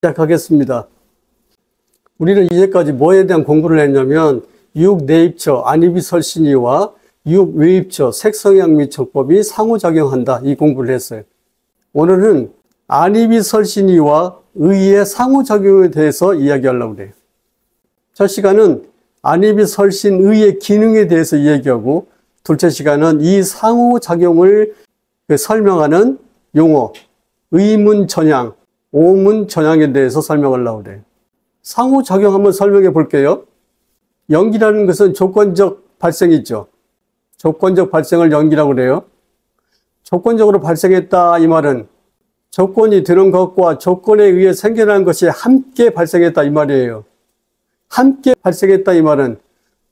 시작하겠습니다. 우리는 이제까지 뭐에 대한 공부를 했냐면 유혹내입처, 안입이설신이와 유혹외입처, 색성향미촉법이 상호작용한다, 이 공부를 했어요. 오늘은 안입이설신이와 의의 상호작용에 대해서 이야기하려고 해요. 첫 시간은 안입이설신 의의 기능에 대해서 이야기하고, 둘째 시간은 이 상호작용을 설명하는 용어, 의문전향, 오문전향에 대해서 설명하려고 그래요. 상호작용 한번 설명해 볼게요. 연기라는 것은 조건적 발생이죠. 조건적 발생을 연기라고 그래요. 조건적으로 발생했다, 이 말은 조건이 되는 것과 조건에 의해 생겨난 것이 함께 발생했다, 이 말이에요. 함께 발생했다, 이 말은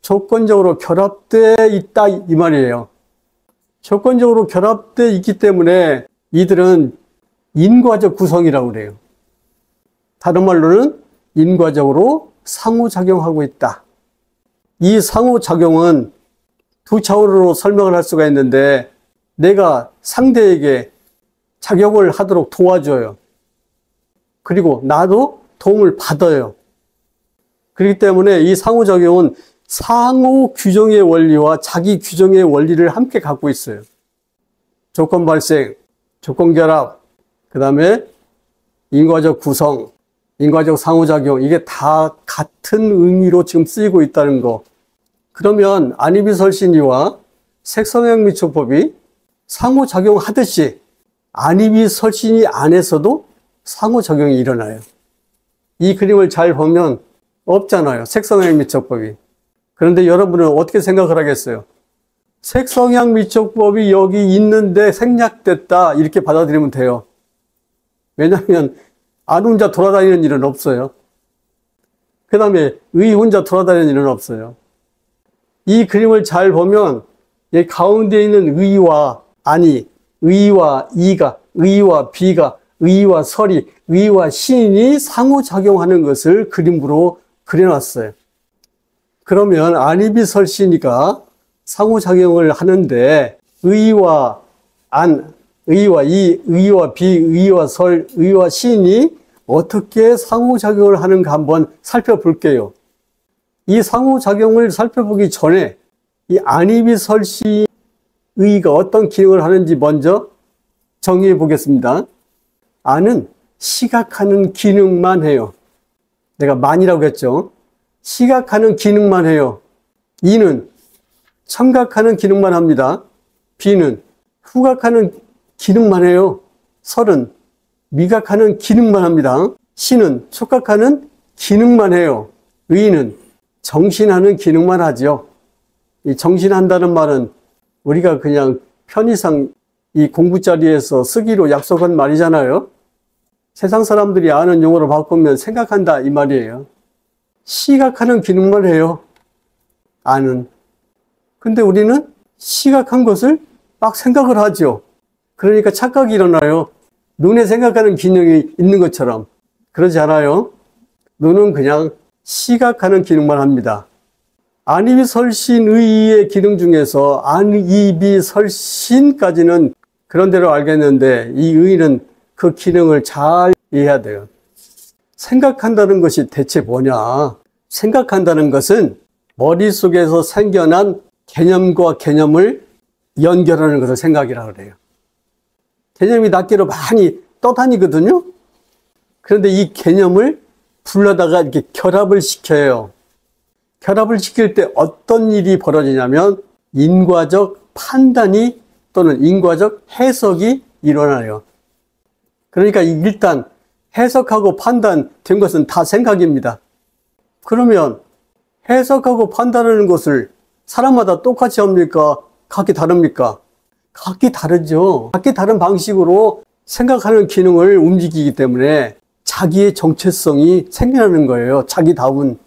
조건적으로 결합되어 있다, 이 말이에요. 조건적으로 결합되어 있기 때문에 이들은 인과적 구성이라고 그래요. 다른 말로는 인과적으로 상호작용하고 있다. 이 상호작용은 두 차원으로 설명을 할 수가 있는데, 내가 상대에게 작용을 하도록 도와줘요. 그리고 나도 도움을 받아요. 그렇기 때문에 이 상호작용은 상호 규정의 원리와 자기 규정의 원리를 함께 갖고 있어요. 조건 발생, 조건 결합, 그 다음에 인과적 구성, 인과적 상호작용, 이게 다 같은 의미로 지금 쓰이고 있다는 거. 그러면 안입이설신이와 색성향미촉법이 상호작용하듯이 안입이설신이 안에서도 상호작용이 일어나요. 이 그림을 잘 보면 없잖아요, 색성향미촉법이. 그런데 여러분은 어떻게 생각을 하겠어요? 색성향미촉법이 여기 있는데 생략됐다, 이렇게 받아들이면 돼요. 왜냐하면 안 혼자 돌아다니는 일은 없어요. 그 다음에 의 혼자 돌아다니는 일은 없어요. 이 그림을 잘 보면 이 가운데 있는 의와 안이, 의와 이가, 의와 비가, 의와 설이, 의와 신이 상호작용하는 것을 그림으로 그려놨어요. 그러면 안입이설신이가 상호작용을 하는데 의와 안, 의와 이, 의와 비, 의와 설, 의와 신이 어떻게 상호작용을 하는가 한번 살펴볼게요. 이 상호작용을 살펴보기 전에 이 안입이설신 의가 어떤 기능을 하는지 먼저 정리해 보겠습니다. 안은 시각하는 기능만 해요. 내가 만이라고 했죠. 시각하는 기능만 해요. 이는 청각하는 기능만 합니다. 비는 후각하는 기능만 해요. 설은 미각하는 기능만 합니다. 신은 촉각하는 기능만 해요. 의는 정신하는 기능만 하죠. 이 정신한다는 말은 우리가 그냥 편의상 이 공부 자리에서 쓰기로 약속한 말이잖아요. 세상 사람들이 아는 용어로 바꾸면 생각한다, 이 말이에요. 시각하는 기능만 해요, 안은. 근데 우리는 시각한 것을 막 생각을 하죠. 그러니까 착각이 일어나요. 눈에 생각하는 기능이 있는 것처럼. 그러지 않아요. 눈은 그냥 시각하는 기능만 합니다. 안입이설신의의 기능 중에서 안입이설신까지는 그런 대로 알겠는데, 이 의는 그 기능을 잘 이해해야 돼요. 생각한다는 것이 대체 뭐냐? 생각한다는 것은 머릿속에서 생겨난 개념과 개념을 연결하는 것을 생각이라고 그래요. 개념이 낱개로 많이 떠다니거든요. 그런데 이 개념을 불러다가 이렇게 결합을 시켜요. 결합을 시킬 때 어떤 일이 벌어지냐면 인과적 판단이 또는 인과적 해석이 일어나요. 그러니까 일단 해석하고 판단된 것은 다 생각입니다. 그러면 해석하고 판단하는 것을 사람마다 똑같이 합니까? 각기 다릅니까? 각기 다르죠. 각기 다른 방식으로 생각하는 기능을 움직이기 때문에 자기의 정체성이 생겨나는 거예요. 자기다운.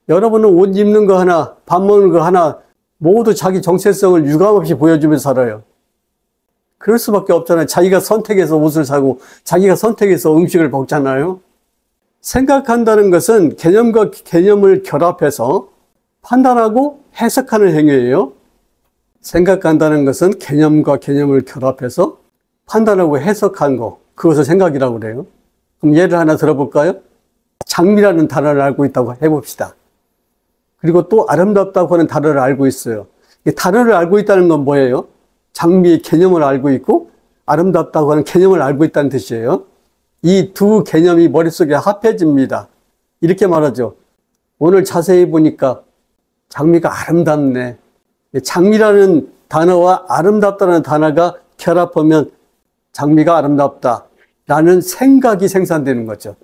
여러분은 옷 입는 거 하나, 밥 먹는 거 하나 모두 자기 정체성을 유감없이 보여주면서 살아요. 그럴 수밖에 없잖아요. 자기가 선택해서 옷을 사고 자기가 선택해서 음식을 먹잖아요. 생각한다는 것은 개념과 개념을 결합해서 판단하고 해석하는 행위예요. 생각한다는 것은 개념과 개념을 결합해서 판단하고 해석한 거, 그것을 생각이라고 그래요. 그럼 예를 하나 들어볼까요? 장미라는 단어를 알고 있다고 해봅시다. 그리고 또 아름답다고 하는 단어를 알고 있어요. 이 단어를 알고 있다는 건 뭐예요? 장미의 개념을 알고 있고 아름답다고 하는 개념을 알고 있다는 뜻이에요. 이 두 개념이 머릿속에 합해집니다. 이렇게 말하죠. 오늘 자세히 보니까 장미가 아름답네. 장미라는 단어와 아름답다는 단어가 결합하면 장미가 아름답다 라는 생각이 생산되는 거죠.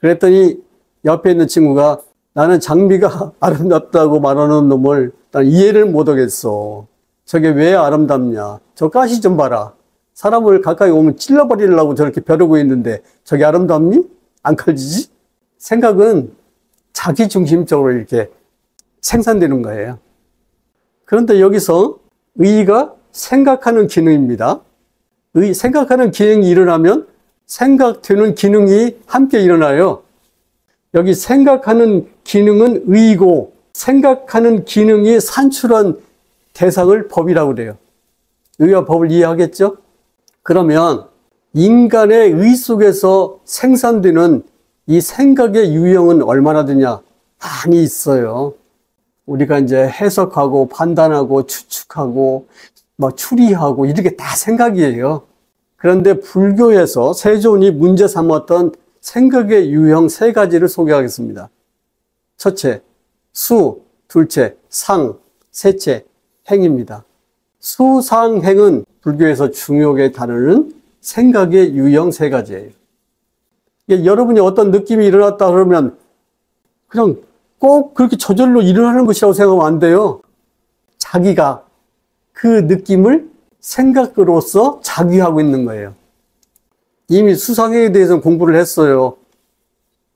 그랬더니 옆에 있는 친구가 나는 장미가 아름답다고 말하는 놈을 난 이해를 못하겠어. 저게 왜 아름답냐. 저 가시 좀 봐라. 사람을 가까이 오면 찔러버리려고 저렇게 벼르고 있는데 저게 아름답니? 안 칼지지? 생각은 자기중심적으로 이렇게 생산되는 거예요. 그런데 여기서 의가 생각하는 기능입니다. 생각하는 기능이 일어나면 생각되는 기능이 함께 일어나요. 여기 생각하는 기능은 의고 생각하는 기능이 산출한 대상을 법이라고 그래요. 의와 법을 이해하겠죠? 그러면 인간의 의 속에서 생산되는 이 생각의 유형은 얼마나 되냐? 많이 있어요. 우리가 이제 해석하고 판단하고 추측하고 추리하고 이렇게 다 생각이에요. 그런데 불교에서 세존이 문제 삼았던 생각의 유형 세 가지를 소개하겠습니다. 첫째, 수, 둘째, 상, 셋째, 행입니다. 수, 상, 행은 불교에서 중요하게 다루는 생각의 유형 세 가지예요. 여러분이 어떤 느낌이 일어났다 그러면 그냥 꼭 그렇게 저절로 일어나는 것이라고 생각하면 안 돼요. 자기가 그 느낌을 생각으로서 작유하고 있는 거예요. 이미 수상행에 대해서는 공부를 했어요.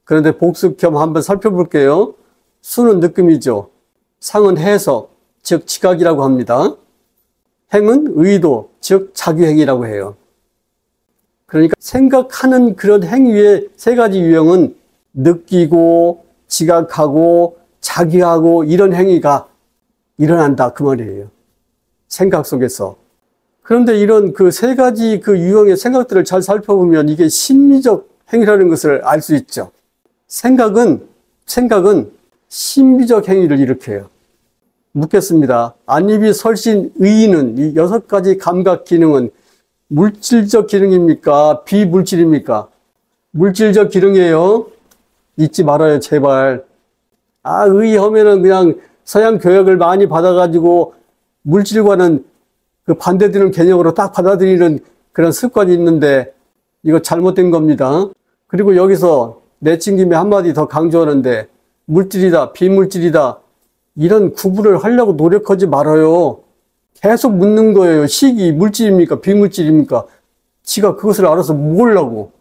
그런데 복습 겸 한번 살펴볼게요. 수는 느낌이죠. 상은 해석, 즉 지각이라고 합니다. 행은 의도, 즉 작유행위라고 해요. 그러니까 생각하는 그런 행위의 세 가지 유형은 느끼고 지각하고 작유하고 이런 행위가 일어난다 그 말이에요. 생각 속에서. 그런데 이런 그 세 가지 그 유형의 생각들을 잘 살펴보면 이게 심미적 행위라는 것을 알 수 있죠. 생각은 심미적 행위를 일으켜요. 묻겠습니다. 안입이 설신 의는 이 6가지 감각 기능은 물질적 기능입니까? 비물질입니까? 물질적 기능이에요. 잊지 말아요, 제발. 의하면은 그냥 서양 교육을 많이 받아가지고 물질과는 그 반대되는 개념으로 딱 받아들이는 그런 습관이 있는데 이거 잘못된 겁니다. 그리고 여기서 내친김에 한마디 더 강조하는데 물질이다, 비물질이다 이런 구분을 하려고 노력하지 말아요. 계속 묻는 거예요. 식이 물질입니까? 비물질입니까? 지가 그것을 알아서 모으려고.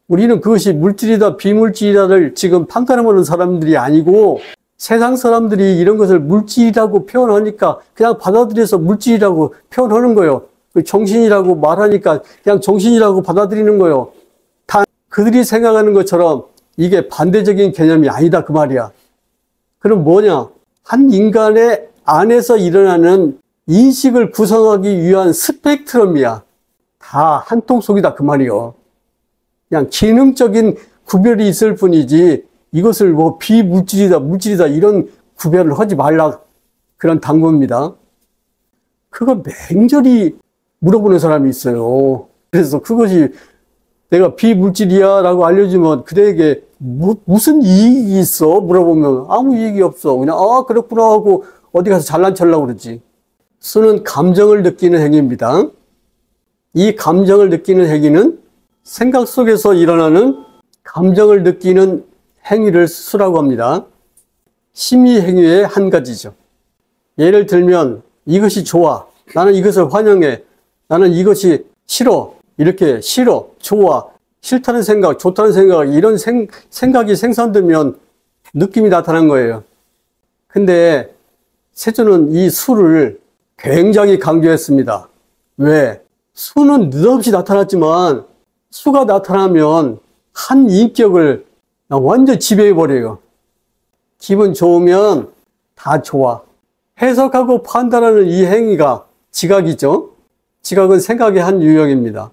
우리는 그것이 물질이다, 비물질이다를 지금 판가름하는 사람들이 아니고 세상 사람들이 이런 것을 물질이라고 표현하니까 그냥 받아들여서 물질이라고 표현하는 거예요. 정신이라고 말하니까 그냥 정신이라고 받아들이는 거예요. 다 그들이 생각하는 것처럼 이게 반대적인 개념이 아니다 그 말이야. 그럼 뭐냐? 한 인간의 안에서 일어나는 인식을 구성하기 위한 스펙트럼이야. 다 한 통 속이다 그 말이요. 그냥 기능적인 구별이 있을 뿐이지 이것을 뭐 비물질이다 물질이다 이런 구별을 하지 말라 그런 당부입니다. 그거 맹렬히 물어보는 사람이 있어요. 그래서 그것이 내가 비물질이야 라고 알려주면 그대에게 무슨 이익이 있어? 물어보면 아무 이익이 없어. 그냥 그렇구나 하고 어디 가서 잘난 척하려고 그러지. 수는 감정을 느끼는 행위입니다. 이 감정을 느끼는 행위는 생각 속에서 일어나는 감정을 느끼는 행위를 수라고 합니다. 심의 행위의 한 가지죠. 예를 들면 이것이 좋아. 나는 이것을 환영해. 나는 이것이 싫어. 이렇게 싫어, 좋아, 싫다는 생각, 좋다는 생각 이런 생각이 생산되면 느낌이 나타난 거예요. 근데 세존은 이 수를 굉장히 강조했습니다. 왜? 수는 느닷없이 나타났지만 수가 나타나면 한 인격을 완전 지배해버려요. 기분 좋으면 다 좋아. 해석하고 판단하는 이 행위가 지각이죠. 지각은 생각의 한 유형입니다.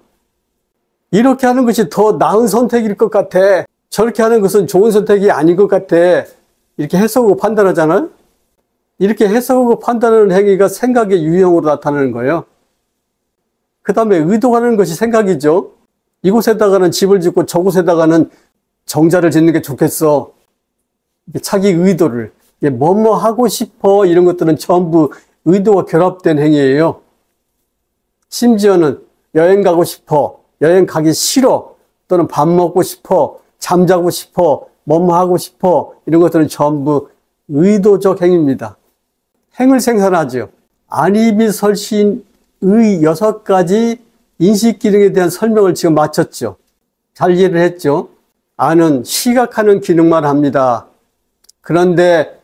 이렇게 하는 것이 더 나은 선택일 것 같아. 저렇게 하는 것은 좋은 선택이 아닌 것 같아. 이렇게 해석하고 판단하잖아요. 이렇게 해석하고 판단하는 행위가 생각의 유형으로 나타나는 거예요. 그 다음에 의도하는 것이 생각이죠. 이곳에다가는 집을 짓고 저곳에다가는 정자를 짓는 게 좋겠어. 자기 의도를, 뭐뭐 하고 싶어, 이런 것들은 전부 의도와 결합된 행위예요. 심지어는 여행 가고 싶어, 여행 가기 싫어, 또는 밥 먹고 싶어, 잠자고 싶어, 뭐뭐 하고 싶어, 이런 것들은 전부 의도적 행위입니다. 행을 생산하죠. 안이비설신의 6가지 인식기능에 대한 설명을 지금 마쳤죠. 잘 이해를 했죠. 안은 시각하는 기능만 합니다. 그런데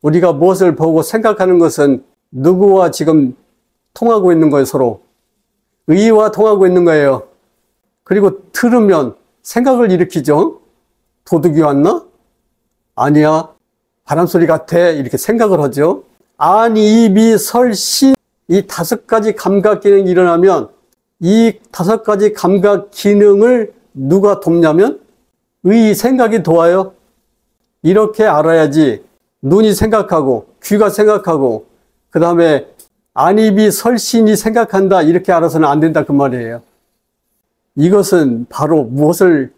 우리가 무엇을 보고 생각하는 것은 누구와 지금 통하고 있는 거예요, 서로. 의와 통하고 있는 거예요. 그리고 들으면 생각을 일으키죠. 도둑이 왔나? 아니야. 바람소리 같아. 이렇게 생각을 하죠. 안, 이, 비, 설, 신, 이 5가지 감각 기능이 일어나면 이 5가지 감각 기능을 누가 돕냐면 의, 생각이 도와요. 이렇게 알아야지 눈이 생각하고 귀가 생각하고 그 다음에 안입이 설신이 생각한다 이렇게 알아서는 안 된다 그 말이에요. 이것은 바로 무엇을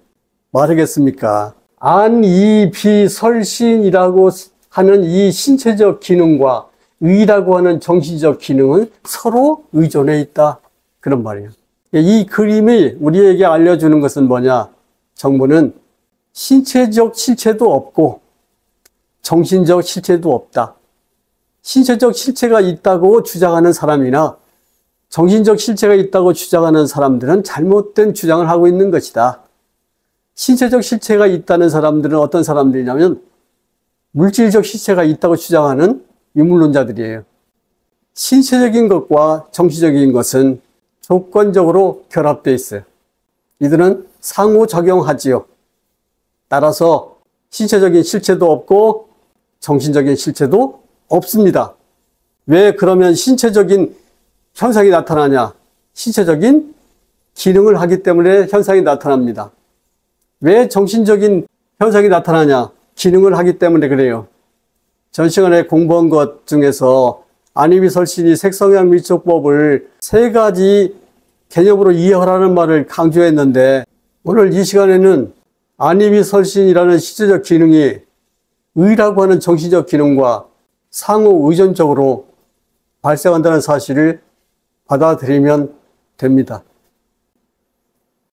말하겠습니까? 안입이 설신이라고 하는 이 신체적 기능과 의라고 하는 정신적 기능은 서로 의존해 있다 그런 말이에요. 이 그림이 우리에게 알려주는 것은 뭐냐? 정부는 신체적 실체도 없고 정신적 실체도 없다. 신체적 실체가 있다고 주장하는 사람이나 정신적 실체가 있다고 주장하는 사람들은 잘못된 주장을 하고 있는 것이다. 신체적 실체가 있다는 사람들은 어떤 사람들이냐면 물질적 실체가 있다고 주장하는 유물론자들이에요. 신체적인 것과 정신적인 것은 조건적으로 결합되어 있어요. 이들은 상호작용하지요. 따라서 신체적인 실체도 없고 정신적인 실체도 없습니다. 왜 그러면 신체적인 현상이 나타나냐? 신체적인 기능을 하기 때문에 현상이 나타납니다. 왜 정신적인 현상이 나타나냐? 기능을 하기 때문에 그래요. 전 시간에 공부한 것 중에서 안이비설신이 색성향 밀촉법을 3가지 개념으로 이해하라는 말을 강조했는데 오늘 이 시간에는 안이비설신이라는 신체적 기능이 의라고 하는 정신적 기능과 상호 의존적으로 발생한다는 사실을 받아들이면 됩니다.